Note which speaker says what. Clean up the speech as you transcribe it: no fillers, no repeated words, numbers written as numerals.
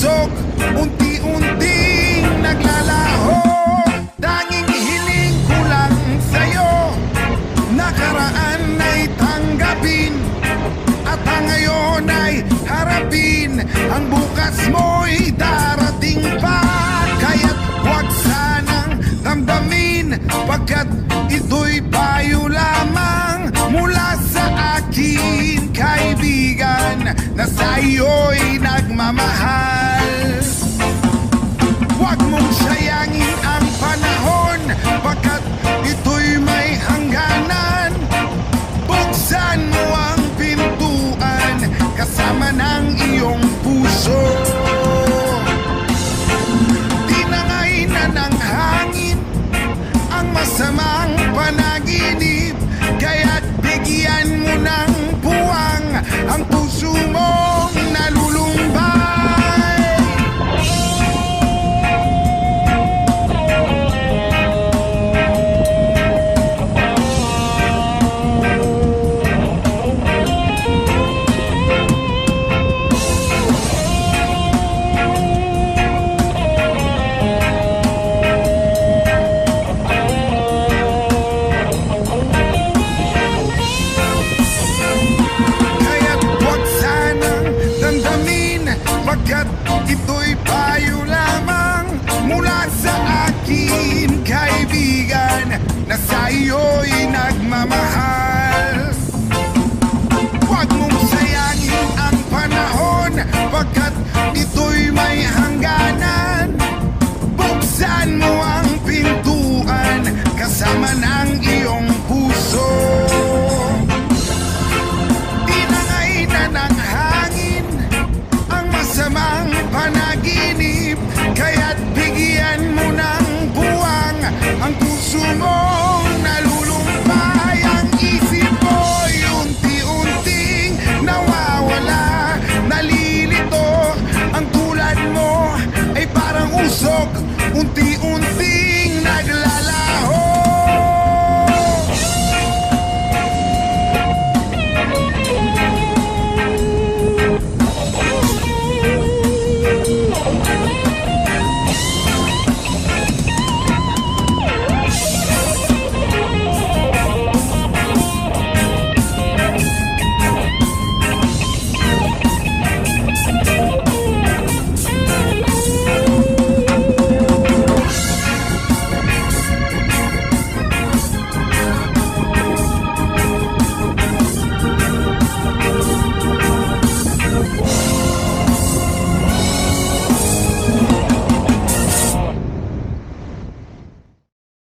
Speaker 1: usok, unti-unting naglalaho. Tanging hiling ko lang sa'yo, nakaraan ay tanggapin, at ang ngayon ay harapin. Ang bukas mo'y darating pa, kaya't huwag sanang damdamin, pagkat ito'y payo lamang mula sa akin, kaibigan na sa'yo'y nagmamahal. Huwag mong sayangin ang panahon, pagkat ito'y may hangganan. Buksan mo ang pintuan kasama ng iyong puso. Tinangay na ng hangin ang masamang panaginip, kaya't bigyan mo ng puwang ang puso mong nalulumbay. Kaya't huwag sanang damdamin, pagkat ito